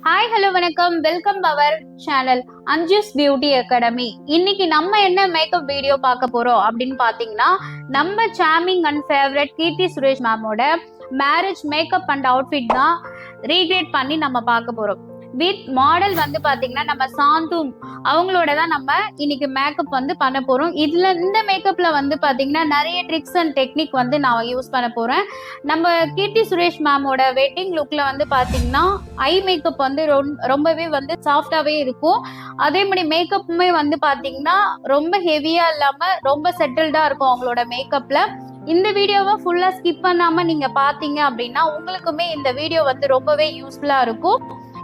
Hi hello வணக்கம், welcome power channel Anjus beauty academy. இன்னைக்கு நம்ம என்ன மேக்கப் வீடியோ பார்க்க போறோம் அப்படின்னு பாத்தீங்கன்னா, நம்ம charming and favourite Keerthy Suresh மேமோட மேரேஜ் மேக்கப் அண்ட் அவுட்ஃபிட் தான் ரீக்ரியேட் பண்ணி நம்ம பார்க்க போறோம். வித் மாடல் வந்து பாத்தீங்கன்னா நம்ம சாந்து அவங்களோட தான் நம்ம இன்னைக்கு மேக்கப் வந்து பண்ண போறோம். இந்த மேக்கப்ல வந்து பாத்தீங்கன்னா நிறைய ட்ரிக்ஸ் அண்ட் டெக்னிக் வந்து நான் யூஸ் பண்ண போறேன். நம்ம கீர்த்தி சுரேஷ் மேமோட வெட்டிங் லுக்ல வந்து பாத்தீங்கன்னா ஐ மேக்கப் வந்து ரொம்பவே வந்து சாஃப்டாவே இருக்கும். அதே மாதிரி மேக்கப்புமே வந்து பாத்தீங்கன்னா ரொம்ப ஹெவியா இல்லாம ரொம்ப செட்டில்டா இருக்கும் அவங்களோட மேக்கப்ல. இந்த வீடியோவை ஃபுல்லா ஸ்கிப் பண்ணாம நீங்க பாத்தீங்க அப்படின்னா உங்களுக்குமே இந்த வீடியோ வந்து ரொம்பவே யூஸ்ஃபுல்லா இருக்கும்.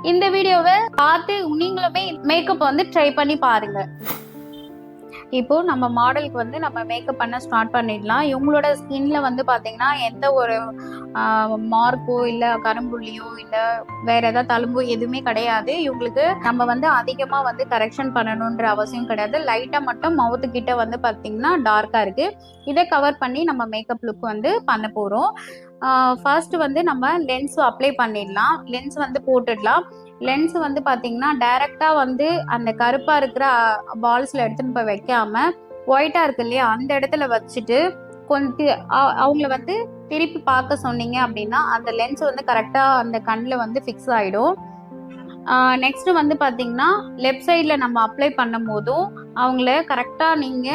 இந்த வீடியோவை பார்த்து நீங்களுமே மேக்கப் வந்து ட்ரை பண்ணி பாருங்க. இப்போ நம்ம மாடலுக்கு வந்து நம்ம மேக்கப் பண்ண ஸ்டார்ட் பண்ணிடலாம். இவங்களோட ஸ்கின்ல வந்து பாத்தீங்கன்னா எந்த ஒரு மார்க்கோ இல்ல கரும்புள்ளியோ இல்ல வேற ஏதாவது தழும்போ எதுவுமே கிடையாது. இவங்களுக்கு நம்ம வந்து அதிகமா வந்து கரெக்ஷன் பண்ணணும்ன்ற அவசியம் கிடையாது. லைட்டா மட்டும் மவுத்து கிட்ட வந்து பாத்தீங்கன்னா டார்க்கா இருக்கு. இதை கவர் பண்ணி நம்ம மேக்கப் லுக் வந்து பண்ண போறோம். ஃபர்ஸ்ட் வந்து நம்ம லென்ஸ் அப்ளை பண்ணிடலாம். லென்ஸ் வந்து போட்டுடலாம். லென்ஸ் வந்து பாத்தீங்கன்னா டைரக்டா வந்து அந்த கருப்பா இருக்கிற பால்ஸ்ல எடுத்துன்னு போய் வைக்காம ஒயிட்டா இருக்கு இல்லையா அந்த இடத்துல வச்சுட்டு கொஞ்சம் அவங்கள வந்து திருப்பி பார்க்க சொன்னீங்க அப்படின்னா அந்த லென்ஸ் வந்து கரெக்டா அந்த கண்ணில் வந்து ஃபிக்ஸ் ஆயிடும். நெக்ஸ்ட் வந்து பாத்தீங்கன்னா லெஃப்ட் சைட்ல நம்ம அப்ளை பண்ணும் போதும் அவங்கள கரெக்டா நீங்க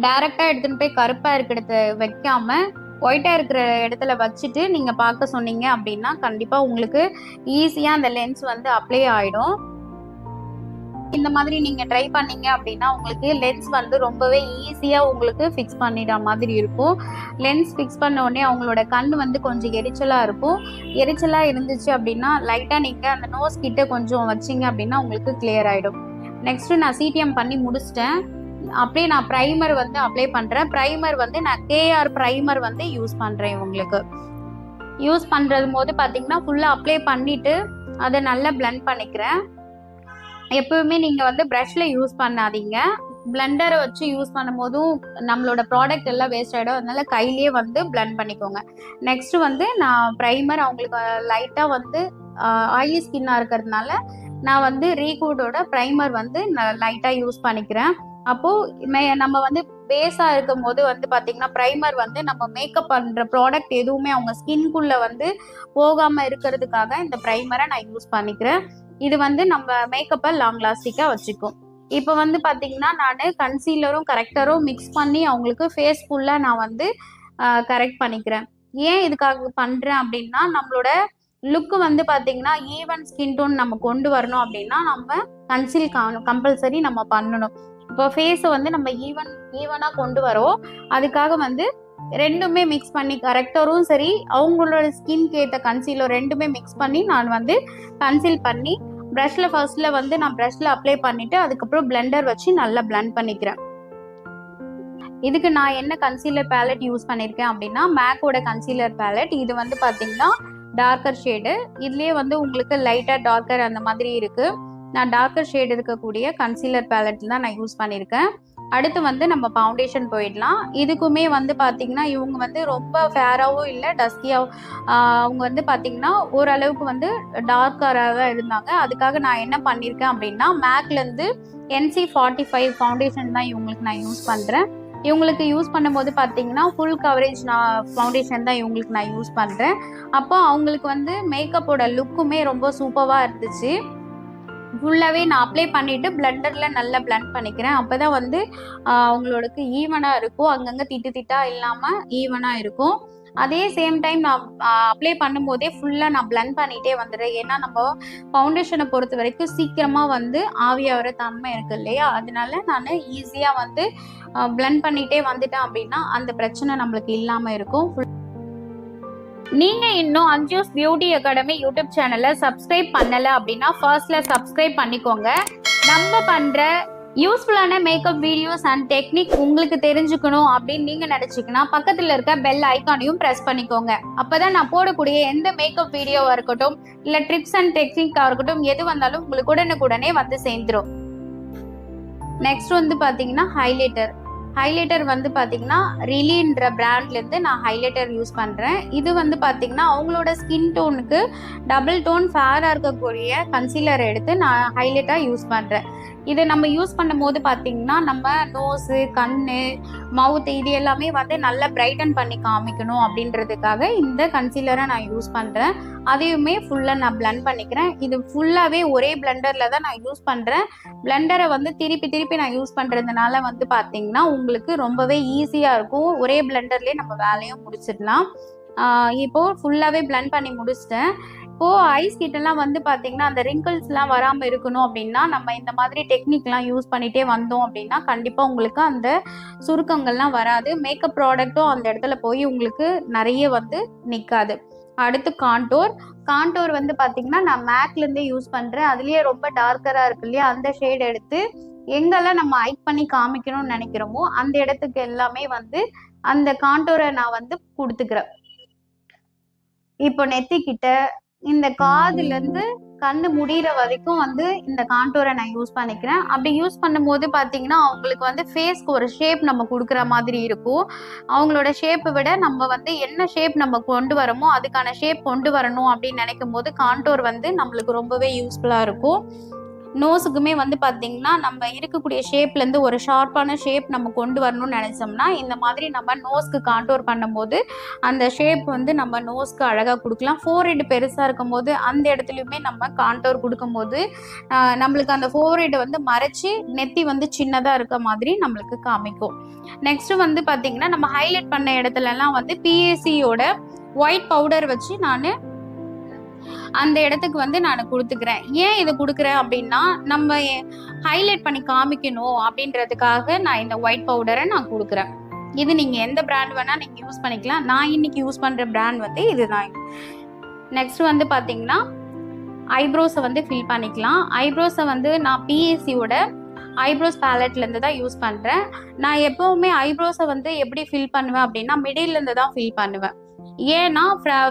டைரக்டா எடுத்துன்னு போய் கருப்பா இருக்கிறத வைக்காம ஒயிட்டா இருக்கிற இடத்துல வச்சுட்டு நீங்க பார்க்க சொன்னீங்க அப்படின்னா கண்டிப்பா உங்களுக்கு ஈஸியா அந்த லென்ஸ் வந்து அப்ளை ஆயிடும். இந்த மாதிரி நீங்க ட்ரை பண்ணீங்க அப்படின்னா உங்களுக்கு லென்ஸ் வந்து ரொம்பவே ஈஸியா உங்களுக்கு ஃபிக்ஸ் பண்ணிடுற மாதிரி இருக்கும். லென்ஸ் ஃபிக்ஸ் பண்ண உடனே அவங்களோட கண் வந்து கொஞ்சம் எரிச்சலா இருக்கும். எரிச்சலா இருந்துச்சு அப்படின்னா லைட்டா நீங்க அந்த நோஸ் கிட்ட கொஞ்சம் வச்சிங்க அப்படின்னா உங்களுக்கு கிளியர் ஆயிடும். நெக்ஸ்ட் நான் சிடிஎம் பண்ணி முடிச்சிட்டேன். அப்படியே நான் ப்ரைமர் வந்து அப்ளை பண்றேன். ப்ரைமர் வந்து நான் கேஆர் ப்ரைமர் வந்து யூஸ் பண்றேன். உங்களுக்கு யூஸ் பண்றது போது பாத்தீங்கன்னா ஃபுல்லா அப்ளை பண்ணிட்டு அதை நல்லா பிளெண்ட் பண்ணிக்கிறேன். எப்பவுமே நீங்க வந்து ப்ரஷ்ல யூஸ் பண்ணாதீங்க. பிளெண்டரை வச்சு யூஸ் பண்ணும் போதும் நம்மளோட ப்ராடக்ட் எல்லாம் வேஸ்ட் ஆயிடும். அதனால கையிலேயே வந்து பிளெண்ட் பண்ணிக்கோங்க. நெக்ஸ்ட் வந்து நான் ப்ரைமர் அவங்களுக்கு லைட்டா வந்து ஆயிலி ஸ்கின்னா இருக்கிறதுனால நான் வந்து ரீகூடோட ப்ரைமர் வந்து லைட்டா யூஸ் பண்ணிக்கிறேன். அப்போ நம்ம வந்து பேஸா இருக்கும் போது வந்து பாத்தீங்கன்னா ப்ரைமர் வந்து நம்ம மேக்கப் பண்ற ப்ராடக்ட் எதுவுமே அவங்க ஸ்கின்குள்ள வந்து போகாம இருக்கிறதுக்காக இந்த ப்ரைமரை நான் யூஸ் பண்ணிக்கிறேன். இது வந்து நம்ம மேக்கப்பை லாங் லாஸ்டிக்கா வச்சுக்கும். இப்போ வந்து பாத்தீங்கன்னா நான் கன்சீலரும் கரெக்டரும் மிக்ஸ் பண்ணி அவங்களுக்கு ஃபேஸ் ஃபுல்லா நான் வந்து கரெக்ட் பண்ணிக்கிறேன். ஏன் இதுக்காக பண்றேன் அப்படின்னா நம்மளோட லுக்கு வந்து பாத்தீங்கன்னா ஈவன் ஸ்கின் டோன் நம்ம கொண்டு வரணும் அப்படின்னா நம்ம கன்சீல் கம்பல்சரி நம்ம பண்ணணும். இப்போ ஃபேஸை வந்து நம்ம ஈவனா கொண்டு வரோம். அதுக்காக வந்து ரெண்டுமே மிக்ஸ் பண்ணி கரெக்டரும் சரி அவங்களோட ஸ்கின்க்கு ஏற்ற கன்சீலர் ரெண்டுமே மிக்ஸ் பண்ணி நான் வந்து கன்சீல் பண்ணி ப்ரஷ்ல ஃபர்ஸ்ட்ல வந்து நான் ப்ரஷ்ல அப்ளை பண்ணிட்டு அதுக்கப்புறம் பிளெண்டர் வச்சு நல்லா பிளெண்ட் பண்ணிக்கிறேன். இதுக்கு நான் என்ன கன்சீலர் பேலட் யூஸ் பண்ணியிருக்கேன் அப்படின்னா மேக்கோட கன்சீலர் பேலட். இது வந்து பாத்தீங்கன்னா டார்க்கர் ஷேடு. இதுலயே வந்து உங்களுக்கு லைட்டா டார்க்கர் அந்த மாதிரி இருக்கு. நான் டார்க்கர் ஷேடு இருக்கக்கூடிய கன்சீலர் பேலட் தான் நான் யூஸ் பண்ணியிருக்கேன். அடுத்து வந்து நம்ம ஃபவுண்டேஷன் போயிடலாம். இதுக்குமே வந்து பாத்தீங்கன்னா இவங்க வந்து ரொம்ப ஃபேராகவும் இல்லை டஸ்கியாகவும் அவங்க வந்து பாத்தீங்கன்னா ஓரளவுக்கு வந்து டார்க்கராக தான் இருந்தாங்க. அதுக்காக நான் என்ன பண்ணியிருக்கேன் அப்படின்னா மேக்லேருந்து NC45 ஃபவுண்டேஷன் தான் இவங்களுக்கு நான் யூஸ் பண்ணுறேன். இவங்களுக்கு யூஸ் பண்ணும்போது பார்த்தீங்கன்னா ஃபுல் கவரேஜ் நான் ஃபவுண்டேஷன் தான் இவங்களுக்கு நான் யூஸ் பண்ணுறேன். அப்போ அவங்களுக்கு வந்து மேக்கப்போட லுக்குமே ரொம்ப சூப்பராக இருந்துச்சு. ஃபுல்லாகவே நான் அப்ளை பண்ணிவிட்டு பிளெண்டரில் நல்லா பிளெண்ட் பண்ணிக்கிறேன். அப்போ தான் வந்து அவங்களுக்கு ஈவனாக இருக்கும். அங்கங்கே திட்டாக இல்லாமல் ஈவனாக இருக்கும். அதே சேம் டைம் நான் அப்ளை பண்ணும்போதே ஃபுல்லாக நான் பிளெண்ட் பண்ணிகிட்டே வந்துடுறேன். ஏன்னா நம்ம ஃபவுண்டேஷனை பொறுத்த வரைக்கும் சீக்கிரமாக வந்து ஆவியாகிற தன்மை இருக்கு இல்லையா, அதனால நான் ஈஸியாக வந்து பிளெண்ட் பண்ணிகிட்டே வந்துட்டேன் அப்படின்னா அந்த பிரச்சனை நம்மளுக்கு இல்லாமல் இருக்கும். நீங்க இன்னும் அஞ்சுஸ் பியூட்டி அகாடமி யூடியூப் சேனலை சப்ஸ்கிரைப் பண்ணல அப்படின்னா ஃபர்ஸ்ட்ல சப்ஸ்கிரைப் பண்ணிக்கோங்க. நம்ம பண்ற யூஸ்ஃபுல்லான மேக்கப் வீடியோஸ் அண்ட் டெக்னிக் உங்களுக்கு தெரிஞ்சுக்கணும் அப்படின்னு நீங்க நினைச்சீங்கன்னா பக்கத்துல இருக்க பெல் ஐக்கானையும் பிரஸ் பண்ணிக்கோங்க. அப்பதான் நான் போடக்கூடிய எந்த மேக்கப் வீடியோவா இருக்கட்டும் இல்ல ட்ரிப்ஸ் அண்ட் டெக்னிக்கா இருக்கட்டும் எது வந்தாலும் உங்களுக்கு உடனுக்குடனே வந்து சேர்ந்துரும். நெக்ஸ்ட் வந்து பாத்தீங்கன்னா ஹைலைட்டர். ஹைலைட்டர் வந்து பார்த்தீங்கன்னா ரிலின்ற பிராண்ட்லேருந்து நான் ஹைலைட்டர் யூஸ் பண்ணுறேன். இது வந்து பார்த்தீங்கன்னா அவங்களோட ஸ்கின் டோனுக்கு டபுள் டோன் ஃபேராக இருக்கக்கூடிய கன்சீலர் எடுத்து நான் ஹைலைட்டாக யூஸ் பண்ணுறேன். இதை நம்ம யூஸ் பண்ணும்போது பார்த்தீங்கன்னா நம்ம நோஸு, கண், மவுத் இது எல்லாமே வந்து நல்லா பிரைட்டன் பண்ணி காமிக்கணும் அப்படின்றதுக்காக இந்த கன்சீலரை நான் யூஸ் பண்ணுறேன். அதையுமே ஃபுல்லாக நான் பிளெண்ட் பண்ணிக்கிறேன். இது ஃபுல்லாகவே ஒரே பிளெண்டரில் தான் நான் யூஸ் பண்ணுறேன். பிளெண்டரை வந்து திருப்பி நான் யூஸ் பண்ணுறதுனால வந்து பார்த்தீங்கன்னா உங்களுக்கு ரொம்பவே ஈஸியாக இருக்கும். ஒரே பிளெண்டர்லேயே நம்ம வேலையும் முடிச்சிடலாம். இப்போது ஃபுல்லாகவே பிளெண்ட் பண்ணி முடிச்சிட்டேன். இப்போது ஐஸ் கிட்டெல்லாம் வந்து பார்த்தீங்கன்னா அந்த ரிங்கிள்ஸ்லாம் வராமல் இருக்கணும் அப்படின்னா நம்ம இந்த மாதிரி டெக்னிக்லாம் யூஸ் பண்ணிகிட்டே வந்தோம் அப்படின்னா கண்டிப்பாக உங்களுக்கு அந்த சுருக்கங்கள்லாம் வராது. மேக்கப் ப்ராடக்ட்டும் அந்த இடத்துல போய் உங்களுக்கு நிறைய வந்து நிற்காது. அடுத்து கான்டோர் வந்து பார்த்தீங்கன்னா நான் மேக்லேருந்தே யூஸ் பண்ணுறேன். அதுலேயே ரொம்ப டார்க்கராக இருக்கு இல்லையா, அந்த ஷேட் எடுத்து எங்கெல்லாம் நம்ம ஹைட் பண்ணி காமிக்கணும்னு நினைக்கிறோமோ அந்த இடத்துக்கு எல்லாமே வந்து அந்த கான்டோரை நான் வந்து கொடுத்துக்கிறேன். இப்போ நெத்திக்கிட்ட இந்த காதுலேருந்து கண்ணு முடிகிற வரைக்கும் வந்து இந்த கான்டோரை நான் யூஸ் பண்ணிக்கிறேன். அப்படி யூஸ் பண்ணும்போது பார்த்தீங்கன்னா அவங்களுக்கு வந்து ஃபேஸ்க்கு ஒரு ஷேப் நம்ம கொடுக்குற மாதிரி இருக்கும். அவங்களோட ஷேப்பை விட நம்ம வந்து என்ன ஷேப் நம்ம கொண்டு வரோமோ அதுக்கான ஷேப் கொண்டு வரணும் அப்படின்னு நினைக்கும் போது கான்டோர் வந்து நம்மளுக்கு ரொம்பவே யூஸ்ஃபுல்லாக இருக்கும். நோஸுக்குமே வந்து பார்த்தீங்கன்னா நம்ம இருக்கக்கூடிய ஷேப்லேருந்து ஒரு ஷார்ப்பான ஷேப் நம்ம கொண்டு வரணும்னு நினச்சோம்னா இந்த மாதிரி நம்ம நோஸ்க்கு கான்டோர் பண்ணும்போது அந்த ஷேப் வந்து நம்ம நோஸ்க்கு அழகாக கொடுக்கலாம். ஃபோர்ஹெட் பெருசாக இருக்கும்போது அந்த இடத்துலையுமே நம்ம கான்டோர் கொடுக்கும்போது நம்மளுக்கு அந்த ஃபோர்ஹெட் வந்து மறைச்சி நெத்தி வந்து சின்னதாக இருக்க மாதிரி நம்மளுக்கு காமிக்கும். நெக்ஸ்ட் வந்து பார்த்தீங்கன்னா நம்ம ஹைலைட் பண்ண இடத்துலலாம் வந்து பிஏசியோட ஒயிட் பவுடர் வச்சு நான் அந்த இடத்துக்கு வந்து நான் கொடுத்துக்கிறேன். ஏன் இதை கொடுக்குறேன் அப்படின்னா நம்ம ஹைலைட் பண்ணி காமிக்கணும் அப்படின்றதுக்காக நான் இந்த ஒயிட் பவுடரை நான் கொடுக்குறேன். இது நீங்கள் எந்த பிராண்ட் வேணால் நீங்கள் யூஸ் பண்ணிக்கலாம். நான் இன்னைக்கு யூஸ் பண்ணுற பிராண்ட் வந்து இதுதான். நெக்ஸ்ட் வந்து பார்த்தீங்கன்னா ஐப்ரோஸை வந்து ஃபில் பண்ணிக்கலாம். ஐப்ரோஸை வந்து நான் பிஎஸ்சியோட ஐப்ரோஸ் பேலட்லேருந்து தான் யூஸ் பண்ணுறேன். நான் எப்போவுமே ஐப்ரோஸை வந்து எப்படி ஃபில் பண்ணுவேன் அப்படின்னா மிடில்லேருந்து தான் ஃபில் பண்ணுவேன். ஏன்னா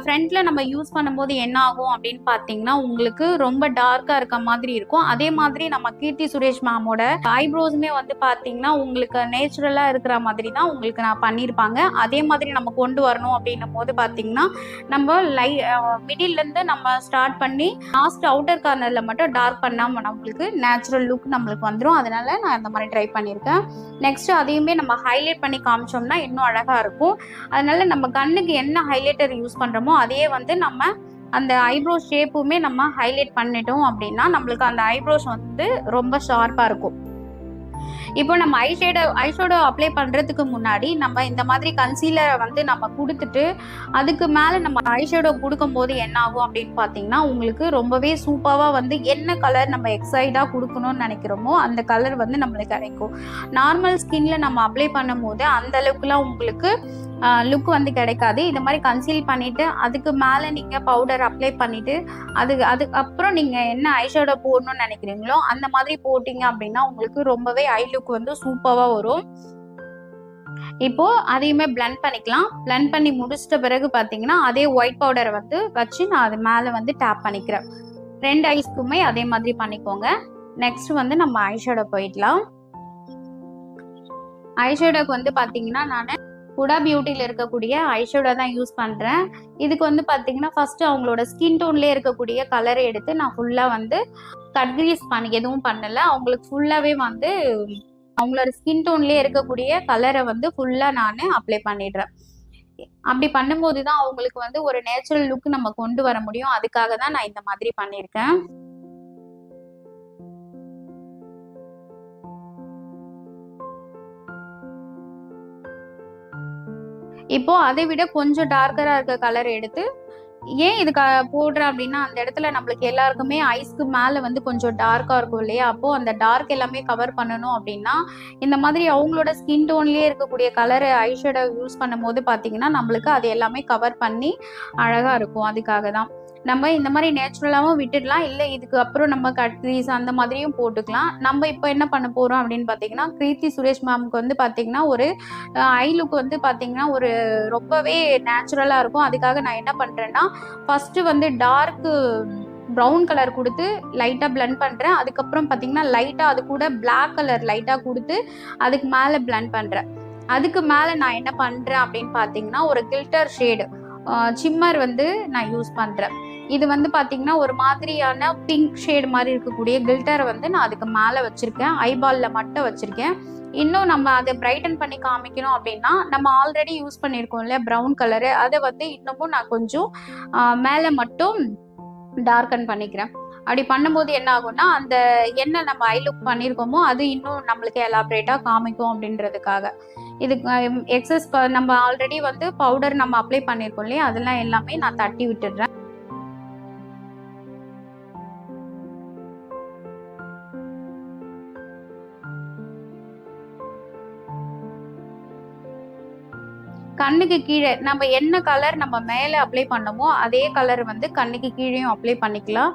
ஃப்ரண்ட்டில் நம்ம யூஸ் பண்ணும்போது என்ன ஆகும் அப்படின்னு பார்த்தீங்கன்னா உங்களுக்கு ரொம்ப டார்க்காக இருக்க மாதிரி இருக்கும். அதே மாதிரி நம்ம கீர்த்தி சுரேஷ் மேமோட ஐப்ரோஸுமே வந்து பார்த்தீங்கன்னா உங்களுக்கு நேச்சுரலாக இருக்கிற மாதிரி தான் உங்களுக்கு நான் பண்ணியிருப்பாங்க. அதே மாதிரி நம்ம கொண்டு வரணும் அப்படின்னும் போது பார்த்தீங்கன்னா நம்ம மிடில்லேருந்து நம்ம ஸ்டார்ட் பண்ணி லாஸ்ட் அவுட்டர் கார்னரில் மட்டும் டார்க் பண்ணாமல் நம்மளுக்கு நேச்சுரல் லுக் நம்மளுக்கு வந்துடும். அதனால நான் இந்த மாதிரி ட்ரை பண்ணியிருக்கேன். நெக்ஸ்ட் அதையுமே நம்ம ஹைலைட் பண்ணி காமிச்சோம்னா இன்னும் அழகாக இருக்கும். அதனால நம்ம கண்ணுக்கு என்ன ஹைலைட்டர் யூஸ் பண்றோமோ அதே வந்து நம்ம அந்த ஐப்ரோ ஷேப்புமே நம்ம ஹைலைட் பண்ணிட்டோம் அப்படின்னா நம்மளுக்கு அந்த ஐப்ரோஸ் வந்து ரொம்ப ஷார்ப்பா இருக்கும். இப்போ நம்ம ஐஷேடோ அப்ளை பண்ணுறதுக்கு முன்னாடி நம்ம இந்த மாதிரி கன்சீலரை வந்து நம்ம கொடுத்துட்டு அதுக்கு மேலே நம்ம ஐஷேடோ கொடுக்கும்போது என்ன ஆகும் அப்படின்னு பார்த்தீங்கன்னா உங்களுக்கு ரொம்பவே சூப்பராக வந்து என்ன கலர் நம்ம எக்ஸைட்டாக கொடுக்கணும்னு நினைக்கிறோமோ அந்த கலர் வந்து நம்மளுக்கு கிடைக்கும். நார்மல் ஸ்கின்ல நம்ம அப்ளை பண்ணும் போது அந்த அளவுக்குலாம் உங்களுக்கு லுக் வந்து கிடைக்காது. இந்த மாதிரி கன்சீல் பண்ணிவிட்டு அதுக்கு மேலே நீங்கள் பவுடர் அப்ளை பண்ணிவிட்டு அதுக்கப்புறம் நீங்கள் என்ன ஐஷேடோ போடணும்னு நினைக்கிறீங்களோ அந்த மாதிரி போட்டிங்க அப்படின்னா உங்களுக்கு ரொம்பவே ஐ லுக் வந்து சூப்பராக வரும். இப்போ அதையுமே பிளெண்ட் பண்ணிக்கலாம். பிளெண்ட் பண்ணி முடிச்சிட்ட பிறகு பார்த்தீங்கன்னா அதே ஒயிட் பவுடரை வந்து வச்சு நான் அது மேலே வந்து டேப் பண்ணிக்கிறேன். 2 ஐஸ்க்குமே அதே மாதிரி பண்ணிக்கோங்க. நெக்ஸ்ட் வந்து நம்ம ஐஷேடோ போயிடலாம். ஐஷேடோக்கு வந்து பார்த்தீங்கன்னா நான் ஹுடா பியூட்டியில் இருக்கக்கூடிய ஐஷேடோ தான் யூஸ் பண்ணுறேன். இதுக்கு வந்து பார்த்தீங்கன்னா ஃபர்ஸ்ட் அவங்களோட ஸ்கின் டோன்லேயே இருக்கக்கூடிய கலரை எடுத்து நான் ஃபுல்லாக வந்து கட் கிரீஸ் எதுவும் பண்ணலை. அவங்களுக்கு ஃபுல்லாகவே வந்து அவங்களோட ஸ்கின் டோன்லேயே இருக்கக்கூடிய கலரை வந்து ஃபுல்லாக நான் அப்ளை பண்ணிடுறேன். அப்படி பண்ணும்போது தான் அவங்களுக்கு வந்து ஒரு நேச்சுரல் லுக் நம்ம கொண்டு வர முடியும். அதுக்காக தான் நான் இந்த மாதிரி பண்ணியிருக்கேன். இப்போ அதை விட கொஞ்சம் டார்க்கரா இருக்க கலர் எடுத்து ஏன் இது போடுறேன் அப்படின்னா அந்த இடத்துல நம்மளுக்கு எல்லாருக்குமே ஐஸ்க்கு மேலே வந்து கொஞ்சம் டார்க்காக இருக்கும் இல்லையா, அப்போது அந்த டார்க் எல்லாமே கவர் பண்ணணும் அப்படின்னா இந்த மாதிரி அவங்களோட ஸ்கின் டோன்லேயே இருக்கக்கூடிய கலரை ஐஷேடோ யூஸ் பண்ணும் போது பார்த்தீங்கன்னா நம்மளுக்கு அது எல்லாமே கவர் பண்ணி அழகாக இருக்கும். அதுக்காக தான் நம்ம இந்த மாதிரி நேச்சுரலாகவும் விட்டுடலாம். இல்லை இதுக்கு அப்புறம் நம்ம கட் கிரீஸ் அந்த மாதிரியும் போட்டுக்கலாம். நம்ம இப்போ என்ன பண்ண போகிறோம் அப்படின்னு பார்த்தீங்கன்னா கீர்த்தி சுரேஷ் மேமுக்கு வந்து பார்த்தீங்கன்னா ஒரு ஐ லுக் வந்து பார்த்தீங்கன்னா ஒரு ரொம்பவே நேச்சுரலாக இருக்கும். அதுக்காக நான் என்ன பண்ணுறேன்னா ஃபஸ்ட்டு வந்து டார்க்கு ப்ரௌன் கலர் கொடுத்து லைட்டாக பிளெண்ட் பண்ணுறேன். அதுக்கப்புறம் பார்த்தீங்கன்னா லைட்டாக அது கூட பிளாக் கலர் லைட்டாக கொடுத்து அதுக்கு மேலே பிளெண்ட் பண்ணுறேன். அதுக்கு மேலே நான் என்ன பண்ணுறேன் அப்படின்னு பார்த்தீங்கன்னா ஒரு கில்டர் ஷேடு சிம்மர் வந்து நான் யூஸ் பண்ணுறேன். இது வந்து பார்த்தீங்கன்னா ஒரு மாதிரியான பிங்க் ஷேடு மாதிரி இருக்கக்கூடிய கில்டரை வந்து நான் அதுக்கு மேலே வச்சுருக்கேன். ஐபாலில் மட்டும் வச்சுருக்கேன். இன்னும் நம்ம அதை பிரைட்டன் பண்ணி காமிக்கணும் அப்படின்னா நம்ம ஆல்ரெடி யூஸ் பண்ணியிருக்கோம் இல்லையா ப்ரௌன் கலரு, அதை வந்து இன்னமும் நான் கொஞ்சம் மேலே மட்டும் டார்க்கன் பண்ணிக்கிறேன். அப்படி பண்ணும்போது என்ன ஆகும்னா அந்த என்ன நம்ம ஐ லுக் பண்ணியிருக்கோமோ அது இன்னும் நம்மளுக்கு எலாபரேட்டாக காமிக்கும் அப்படின்றதுக்காக. இதுக்கு எக்ஸஸ் நம்ம ஆல்ரெடி வந்து பவுடர் நம்ம அப்ளை பண்ணியிருக்கோம் இல்லையா, அதெல்லாம் எல்லாமே நான் தட்டி விட்டுடுறேன். கண்ணுக்கு கீழே நம்ம என்ன கலர் நம்ம மேலே அப்ளை பண்ணமோ அதே கலர் வந்து கண்ணுக்கு கீழேயும் அப்ளை பண்ணிக்கலாம்.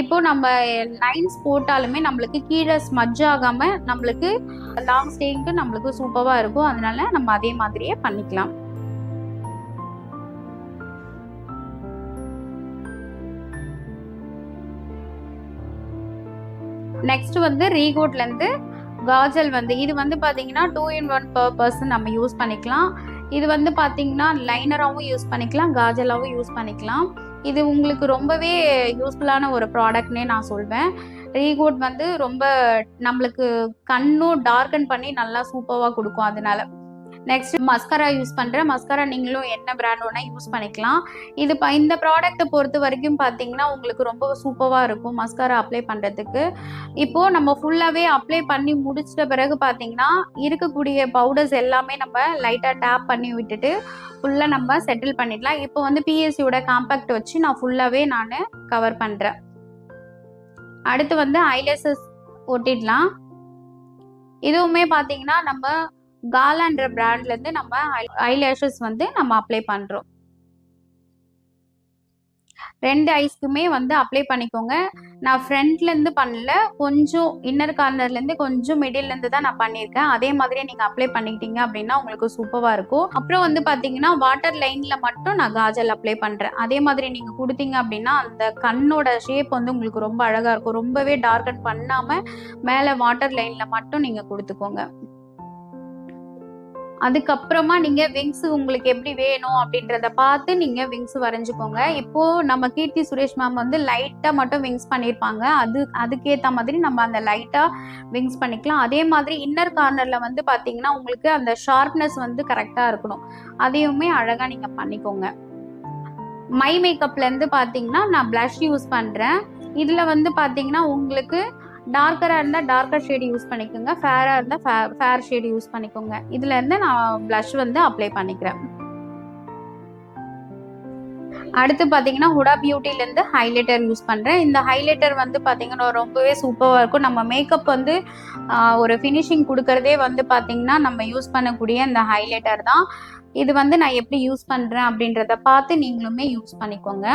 இப்போ நம்ம லைன்ஸ் போட்டாலுமே நம்மளுக்கு கீழே ஸ்மட்ஜ் ஆகாம நம்மளுக்கு லாங் ஸ்டேயிங்க்கு நம்மளுக்கு சூப்பராக இருக்கும். அதனால நம்ம அதே மாதிரியே பண்ணிக்கலாம். நெக்ஸ்ட் வந்து ரீகோட்லேருந்து காஜல் வந்து இது வந்து பார்த்தீங்கன்னா 2-in-1 பர்சன் நம்ம யூஸ் பண்ணிக்கலாம். இது வந்து பார்த்தீங்கன்னா லைனராகவும் யூஸ் பண்ணிக்கலாம், காஜலாகவும் யூஸ் பண்ணிக்கலாம். இது உங்களுக்கு ரொம்பவே யூஸ்ஃபுல்லான ஒரு ப்ராடக்ட்னே நான் சொல்வேன். ரீகோட் வந்து ரொம்ப நம்மளுக்கு கண்ணும் டார்க்கன் பண்ணி நல்லா சூப்பராக கொடுக்கும். அதனால நெக்ஸ்ட் மஸ்காரா யூஸ் பண்ணுறேன். மஸ்காரா நீங்களும் என்ன பிராண்ட் வேணா யூஸ் பண்ணிக்கலாம். இந்த ப்ராடக்ட்டை பொறுத்த வரைக்கும் பார்த்தீங்கன்னா உங்களுக்கு ரொம்ப சூப்பராக இருக்கும் மஸ்காரா அப்ளை பண்ணுறதுக்கு. இப்போது நம்ம ஃபுல்லாகவே அப்ளை பண்ணி முடிச்சிட்ட பிறகு பார்த்தீங்கன்னா இருக்கக்கூடிய பவுடர்ஸ் எல்லாமே நம்ம லைட்டாக டேப் பண்ணி விட்டுட்டு ஃபுல்லாக நம்ம செட்டில் பண்ணிடலாம். இப்போ வந்து பிஎஸ்சியோட காம்பேக்ட் வச்சு நான் ஃபுல்லாகவே நான் கவர் பண்ணுறேன். அடுத்து வந்து ஐலேஷஸ் ஒட்டிடலாம். இதுவுமே பார்த்தீங்கன்னா நம்ம காலான்ற பிராண்ட்லேருந்து நம்ம ஐலேஷஸ் வந்து நம்ம அப்ளை பண்ணுறோம். 2 ஐஸ்க்குமே வந்து அப்ளை பண்ணிக்கோங்க. நான் ஃப்ரண்ட்லேருந்து பண்ணல, கொஞ்சம் இன்னர் கார்னர்லேருந்து கொஞ்சம் மிடில்லேருந்து தான் நான் பண்ணியிருக்கேன். அதே மாதிரியே நீங்கள் அப்ளை பண்ணிக்கிட்டீங்க அப்படின்னா உங்களுக்கு சூப்பராக இருக்கும். அப்புறம் வந்து பார்த்தீங்கன்னா வாட்டர் லைனில் மட்டும் நான் காஜல் அப்ளை பண்ணுறேன். அதே மாதிரி நீங்கள் கொடுத்தீங்க அப்படின்னா அந்த கண்ணோட ஷேப் வந்து உங்களுக்கு ரொம்ப அழகாக இருக்கும். ரொம்பவே டார்க்கன் பண்ணாமல் மேலே வாட்டர் லைனில் மட்டும் நீங்கள் கொடுத்துக்கோங்க. அதுக்கப்புறமா நீங்கள் விங்ஸ் உங்களுக்கு எப்படி வேணும் அப்படின்றத பார்த்து நீங்கள் விங்ஸ் வரைஞ்சிக்கோங்க. இப்போது நம்ம கீர்த்தி சுரேஷ் மேம் வந்து லைட்டாக மட்டும் விங்ஸ் பண்ணியிருப்பாங்க. அதுக்கேற்ற மாதிரி நம்ம அந்த லைட்டாக விங்ஸ் பண்ணிக்கலாம். அதே மாதிரி இன்னர் கார்னரில் வந்து பார்த்தீங்கன்னா உங்களுக்கு அந்த ஷார்ப்னஸ் வந்து கரெக்டாக இருக்கணும். அதையுமே அழகாக நீங்கள் பண்ணிக்கோங்க. மை மேக்கப்லேருந்து பார்த்தீங்கன்னா நான் ப்ளஷ் யூஸ் பண்ணுறேன். இதில் வந்து பார்த்தீங்கன்னா உங்களுக்கு டார்க்கராக இருந்தால் டார்க்கர் ஷேடு யூஸ் பண்ணிக்கோங்க, ஃபேராக இருந்தால் ஃபேர் ஷேடு யூஸ் பண்ணிக்கோங்க. இதுலேருந்து நான் ப்ளஷ் வந்து அப்ளை பண்ணிக்கிறேன். அடுத்து பார்த்தீங்கன்னா ஹுடா பியூட்டிலேருந்து ஹைலைட்டர் யூஸ் பண்ணுறேன். இந்த ஹைலைட்டர் வந்து பார்த்தீங்கன்னா ரொம்பவே சூப்பராக இருக்கும். நம்ம மேக்கப் வந்து ஒரு ஃபினிஷிங் கொடுக்கறதே வந்து பார்த்தீங்கன்னா நம்ம யூஸ் பண்ணக்கூடிய இந்த ஹைலைட்டர் தான். இது வந்து நான் எப்படி யூஸ் பண்ணுறேன் அப்படின்றத பார்த்து நீங்களுமே யூஸ் பண்ணிக்கோங்க.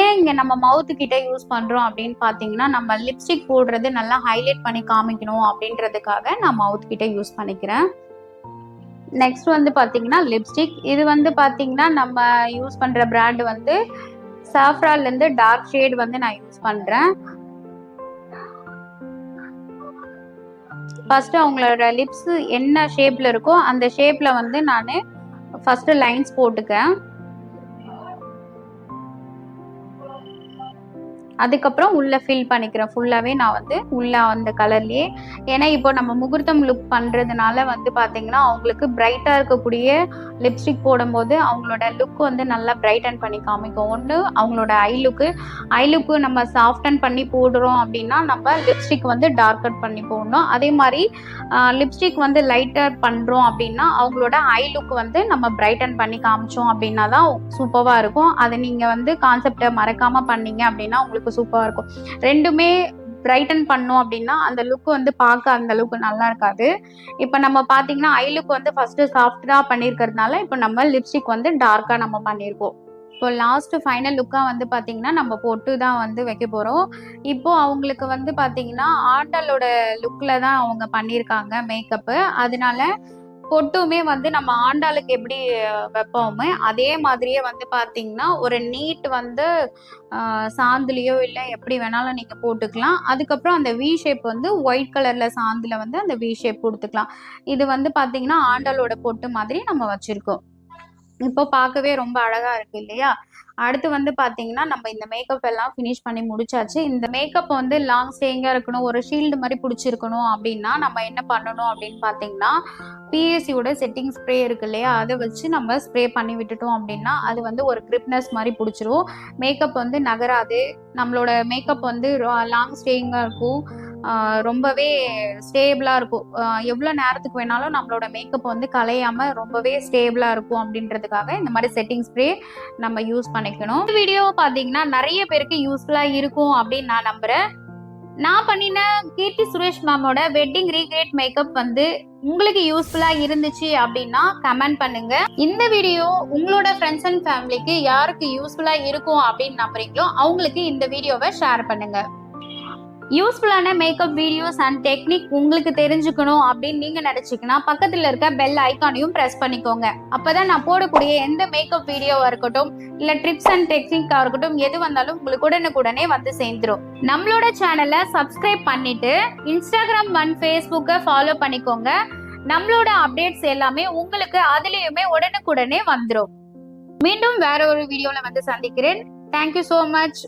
ஏன் இங்கே நம்ம மவுத்து கிட்ட யூஸ் பண்ணுறோம் அப்படின்னு பார்த்தீங்கன்னா நம்ம லிப்ஸ்டிக் போடுறது நல்லா ஹைலைட் பண்ணி காமிக்கணும் அப்படின்றதுக்காக நான் மவுத் கிட்ட யூஸ் பண்ணிக்கிறேன். நெக்ஸ்ட் வந்து பார்த்தீங்கன்னா லிப்ஸ்டிக். இது வந்து பார்த்தீங்கன்னா நம்ம யூஸ் பண்ணுற பிராண்ட் வந்து சாஃப்ரான்லேருந்து டார்க் ஷேட் வந்து நான் யூஸ் பண்ணுறேன். ஃபர்ஸ்ட் அவங்களோட லிப்ஸ் என்ன ஷேப்பில் இருக்கோ அந்த ஷேப்பில் வந்து நான் ஃபர்ஸ்ட் லைன்ஸ் போட்டுக்கேன். அதுக்கப்புறம் உள்ள ஃபில் பண்ணிக்கிறேன். ஃபுல்லாகவே நான் வந்து உள்ள அந்த கலர்லேயே. ஏன்னா இப்போ நம்ம முகூர்த்தம் லுக் பண்ணுறதுனால வந்து பார்த்தீங்கன்னா அவங்களுக்கு பிரைட்டாக இருக்கக்கூடிய லிப்ஸ்டிக் போடும்போது அவங்களோட லுக் வந்து நல்லா பிரைட்டன் பண்ணி காமிக்கும். ஒன்று அவங்களோட ஐ லுக்கு நம்ம சாஃப்டன் பண்ணி போடுறோம் அப்படின்னா நம்ம லிப்ஸ்டிக் வந்து டார்க்கர் பண்ணி போடணும். அதே மாதிரி லிப்ஸ்டிக் வந்து லைட்டர் பண்ணுறோம் அப்படின்னா அவங்களோட ஐ லுக் வந்து நம்ம பிரைட்டன் பண்ணி காமிச்சோம் அப்படின்னா தான் சூப்பராக இருக்கும். அதை நீங்கள் வந்து கான்செப்டை மறக்காமல் பண்ணீங்க அப்படின்னா உங்களுக்கு சூப்பராக இருக்கும். ரெண்டுமே பிரைட்டன் பண்ணோம் அப்படின்னா அந்த லுக் வந்து பார்க்க அந்த அளவுக்கு நல்லா இருக்காது. இப்போ நம்ம பார்த்தீங்கன்னா ஐ லுக் வந்து ஃபர்ஸ்ட் சாஃப்டாக பண்ணியிருக்கிறதுனால இப்போ நம்ம லிப்ஸ்டிக் வந்து டார்க்காக நம்ம பண்ணியிருக்கோம். இப்போ லாஸ்ட் ஃபைனல் லுக்காக வந்து பார்த்தீங்கன்னா நம்ம பொட்டு தான் வந்து வைக்க போகிறோம். இப்போ அவங்களுக்கு வந்து பார்த்தீங்கன்னா ஆண்டலோட லுக்கில் தான் அவங்க பண்ணியிருக்காங்க மேக்கப்பு. அதனால பொட்டுமே வந்து நம்ம ஆண்டாளுக்கு எப்படி வைப்போமே அதே மாதிரியே வந்து பாத்தீங்கன்னா ஒரு நீட் வந்து சாந்துலயோ இல்லை எப்படி வேணாலும் நீங்க போட்டுக்கலாம். அதுக்கப்புறம் அந்த வி ஷேப் வந்து ஒயிட் கலர்ல சாந்துல வந்து அந்த வி ஷேப் கொடுத்துக்கலாம். இது வந்து பாத்தீங்கன்னா ஆண்டாளோட பொட்டு மாதிரி நம்ம வச்சிருக்கோம். இப்போ பார்க்கவே ரொம்ப அழகா இருக்கு இல்லையா? அடுத்து வந்து பாத்தீங்கன்னா நம்ம இந்த மேக்கப் எல்லாம் ஃபினிஷ் பண்ணி முடிச்சாச்சு. இந்த மேக்கப் வந்து லாங் ஸ்டேயிங்கா இருக்கணும், ஒரு ஷீல்டு மாதிரி பிடிச்சிருக்கணும் அப்படின்னா நம்ம என்ன பண்ணணும் அப்படின்னு பாத்தீங்கன்னா பிஎஸ்சியோட செட்டிங் ஸ்ப்ரே இருக்கு இல்லையா, அதை வச்சு நம்ம ஸ்ப்ரே பண்ணி விட்டுட்டோம் அப்படின்னா அது வந்து ஒரு கிரிப்னஸ் மாதிரி பிடிச்சிரும். மேக்கப் வந்து நகராது. நம்மளோட மேக்கப் வந்து லாங் ஸ்டேயிங்கா இருக்கும், ரொம்பவே ஸ்டேபிளாக இருக்கும். எவ்வளோ நேரத்துக்கு வேணாலும் நம்மளோட மேக்கப் வந்து கலையாமல் ரொம்பவே ஸ்டேபிளாக இருக்கும் அப்படின்றதுக்காக இந்த மாதிரி செட்டிங் ஸ்ப்ரே நம்ம யூஸ் பண்ணிக்கணும். இந்த வீடியோ பார்த்தீங்கன்னா நிறைய பேருக்கு யூஸ்ஃபுல்லாக இருக்கும் அப்படின்னு நான் நம்புகிறேன். நான் பண்ணின கீர்த்தி சுரேஷ் மேமோட வெட்டிங் ரீக்ரியேட் மேக்கப் வந்து உங்களுக்கு யூஸ்ஃபுல்லா இருந்துச்சு அப்படின்னா கமெண்ட் பண்ணுங்க. இந்த வீடியோ உங்களோட ஃப்ரெண்ட்ஸ் அண்ட் ஃபேமிலிக்கு யாருக்கு யூஸ்ஃபுல்லா இருக்கும் அப்படின்னு நம்புறீங்களோ அவங்களுக்கு இந்த வீடியோவை ஷேர் பண்ணுங்க. யூஸ்ஃபுல்லான மேக்கப் வீடியோஸ் அண்ட் டெக்னிக் உங்களுக்கு தெரிஞ்சுக்கணும் அப்படின்னு நீங்க நினைச்சீங்கன்னா பக்கத்துல இருக்க பெல் ஐக்கானையும் பிரஸ் பண்ணிக்கோங்க. அப்பதான் நான் போடக்கூடிய எந்த மேக்கப் வீடியோவா இருக்கட்டும் இல்ல ட்ரிப்ஸ் அண்ட் டெக்னிக்கா இருக்கட்டும் எது வந்தாலும் உங்களுக்கு உடனுக்குடனே வந்து சேர்ந்துரும். நம்மளோட சேனலை சப்ஸ்கிரைப் பண்ணிட்டு இன்ஸ்டாகிராம் அண்ட் ஃபேஸ்புக்கை ஃபாலோ பண்ணிக்கோங்க. நம்மளோட அப்டேட்ஸ் எல்லாமே உங்களுக்கு அதுலயுமே உடனுக்குடனே வந்துடும். மீண்டும் வேற ஒரு வீடியோல வந்து சந்திக்கிறேன். Thank you so much.